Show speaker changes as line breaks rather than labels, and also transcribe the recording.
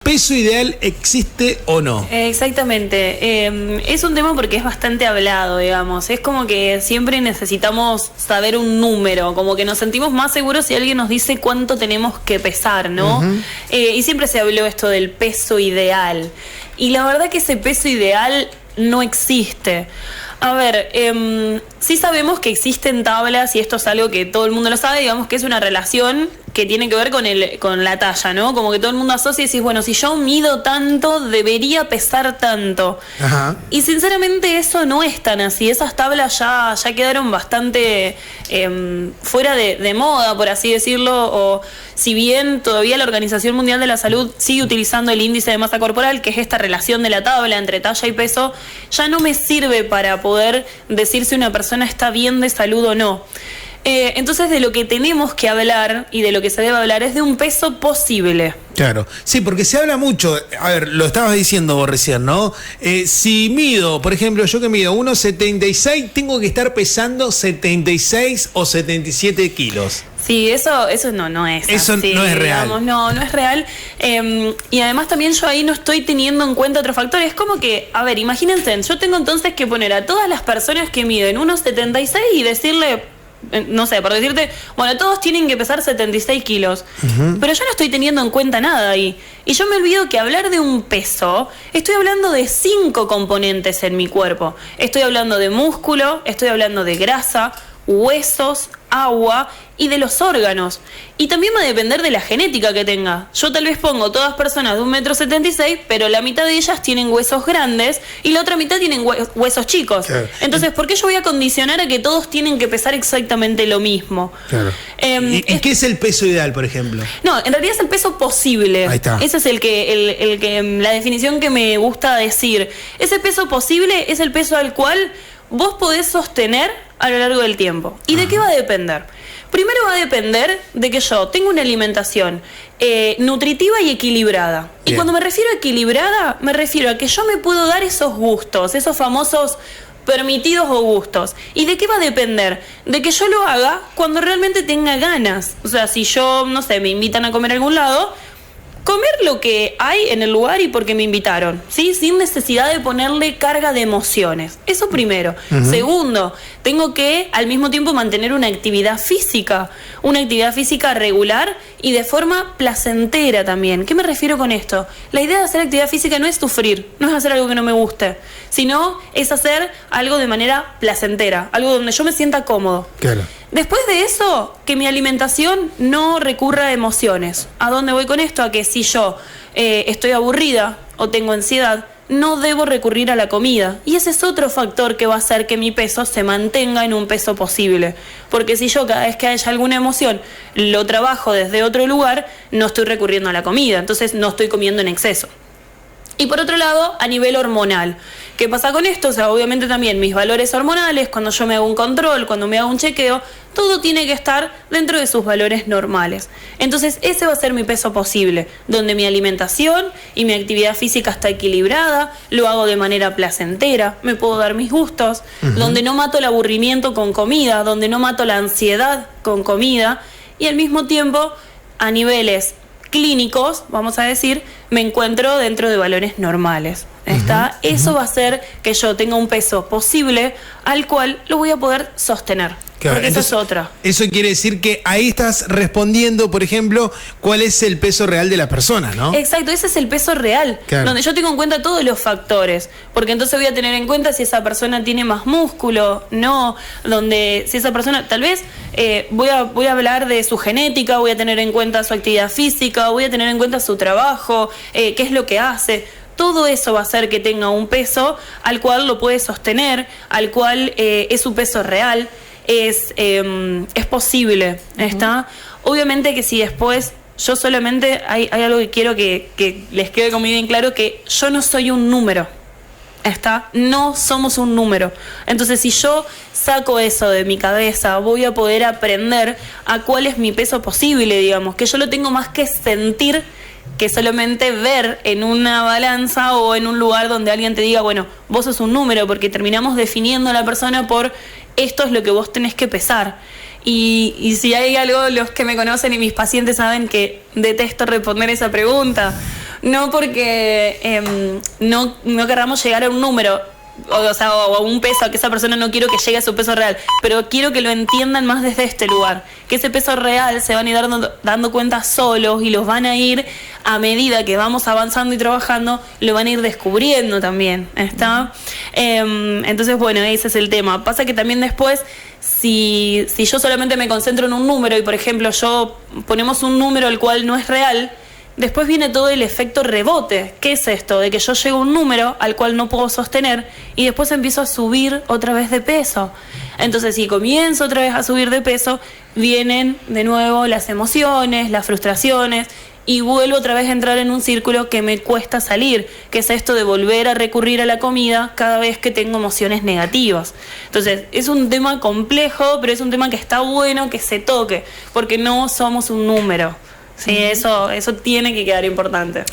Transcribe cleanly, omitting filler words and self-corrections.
¿Peso ideal existe o no?
Exactamente. Es un tema porque es bastante hablado, digamos. Es como que siempre necesitamos saber un número, como que nos sentimos más seguros si alguien nos dice cuánto tenemos que pesar, ¿no? Y siempre se habló esto del peso ideal. Y la verdad que ese peso ideal no existe. A ver, sí sabemos que existen tablas y esto es algo que todo el mundo lo sabe, digamos que es una relación que tiene que ver con la talla, ¿no? Como que todo el mundo asocia y decís, bueno, si yo mido tanto, debería pesar tanto.
Ajá.
Y sinceramente eso no es tan así. Esas tablas ya quedaron bastante fuera de moda, por así decirlo, o si bien todavía la Organización Mundial de la Salud sigue utilizando el índice de masa corporal, que es esta relación de la tabla entre talla y peso, ya no me sirve para poder decir si una persona está bien de salud o no. Entonces de lo que tenemos que hablar y de lo que se debe hablar es de un peso posible.
Claro, sí, porque se habla mucho, a ver, lo estabas diciendo vos recién, ¿no? Si mido, por ejemplo, yo que mido 1,76, tengo que estar pesando 76 o 77 kilos.
Sí, eso no es
eso
así,
no es real.
Digamos, no es real. Y además también yo ahí no estoy teniendo en cuenta otro factor. Es como que, a ver, imagínense, yo tengo entonces que poner a todas las personas que miden 1,76 y decirle, no sé, por decirte, bueno, todos tienen que pesar 76 kilos. Pero yo no estoy teniendo en cuenta nada ahí. Y yo me olvido que hablar de un peso, estoy hablando de 5 componentes en mi cuerpo. Estoy hablando de músculo, estoy hablando de grasa, huesos, agua y de los órganos. Y también va a depender de la genética que tenga. Yo tal vez pongo todas personas de 1,76 m, pero la mitad de ellas tienen huesos grandes y la otra mitad tienen huesos chicos. Claro. Entonces, ¿por qué yo voy a condicionar a que todos tienen que pesar exactamente lo mismo?
Claro. ¿Y qué es el peso ideal, por ejemplo?
No, en realidad es el peso posible.
Ahí está.
Ese es la definición que me gusta decir. Ese peso posible es el peso al cual vos podés sostener a lo largo del tiempo. ¿Y de qué va a depender? Primero va a depender de que yo tenga una alimentación nutritiva y equilibrada. Bien. Y cuando me refiero a equilibrada, me refiero a que yo me puedo dar esos gustos, esos famosos permitidos o gustos. ¿Y de qué va a depender? De que yo lo haga cuando realmente tenga ganas. O sea, si yo, no sé, me invitan a comer a algún lado, comer lo que hay en el lugar y porque me invitaron, ¿sí? Sin necesidad de ponerle carga de emociones. Eso primero. Segundo, tengo que al mismo tiempo mantener una actividad física regular y de forma placentera también. ¿Qué me refiero con esto? La idea de hacer actividad física no es sufrir, no es hacer algo que no me guste, sino es hacer algo de manera placentera, algo donde yo me sienta cómodo.
Claro.
Después de eso, que mi alimentación no recurra a emociones. ¿A dónde voy con esto? A que si yo estoy aburrida o tengo ansiedad, no debo recurrir a la comida. Y ese es otro factor que va a hacer que mi peso se mantenga en un peso posible. Porque si yo cada vez que haya alguna emoción lo trabajo desde otro lugar, no estoy recurriendo a la comida. Entonces no estoy comiendo en exceso. Y por otro lado, a nivel hormonal. ¿Qué pasa con esto? O sea, obviamente también mis valores hormonales, cuando yo me hago un control, cuando me hago un chequeo, todo tiene que estar dentro de sus valores normales. Entonces, ese va a ser mi peso posible, donde mi alimentación y mi actividad física está equilibrada, lo hago de manera placentera, me puedo dar mis gustos, donde no mato el aburrimiento con comida, donde no mato la ansiedad con comida, y al mismo tiempo, a niveles clínicos, vamos a decir, me encuentro dentro de valores normales. Eso va a hacer que yo tenga un peso posible al cual lo voy a poder sostener.
Claro,
porque
entonces,
eso es otra.
Eso quiere decir que ahí estás respondiendo, por ejemplo, cuál es el peso real de la persona, ¿no?
Exacto, ese es el peso real,
claro,
donde yo tengo en cuenta todos los factores, porque entonces voy a tener en cuenta si esa persona tiene más músculo, no, donde si esa persona, tal vez voy a hablar de su genética, voy a tener en cuenta su actividad física, voy a tener en cuenta su trabajo, qué es lo que hace. Todo eso va a hacer que tenga un peso al cual lo puede sostener, al cual es su peso real. Es posible, ¿está? Obviamente que si después yo solamente hay algo que quiero que les quede como bien claro, que yo no soy un número, ¿está? No somos un número. Entonces si yo saco eso de mi cabeza, voy a poder aprender a cuál es mi peso posible, digamos, que yo lo tengo más que sentir que solamente ver en una balanza o en un lugar donde alguien te diga, bueno, vos sos un número, porque terminamos definiendo a la persona por esto es lo que vos tenés que pesar. Y si hay algo, los que me conocen y mis pacientes saben que detesto responder esa pregunta, no porque no querramos llegar a un número, o sea, o a un peso, a que esa persona no quiero que llegue a su peso real, pero quiero que lo entiendan más desde este lugar, que ese peso real se van a ir dando cuenta solos y los van a ir, a medida que vamos avanzando y trabajando, lo van a ir descubriendo también, ¿está? Entonces, bueno, ese es el tema. Pasa que también después, si yo solamente me concentro en un número y, por ejemplo, ponemos un número el cual no es real, después viene todo el efecto rebote. ¿Qué es esto? De que yo llego a un número al cual no puedo sostener y después empiezo a subir otra vez de peso. Entonces, si comienzo otra vez a subir de peso, vienen de nuevo las emociones, las frustraciones y vuelvo otra vez a entrar en un círculo que me cuesta salir, que es esto de volver a recurrir a la comida cada vez que tengo emociones negativas. Entonces, es un tema complejo, pero es un tema que está bueno que se toque, porque no somos un número. Sí, eso tiene que quedar importante.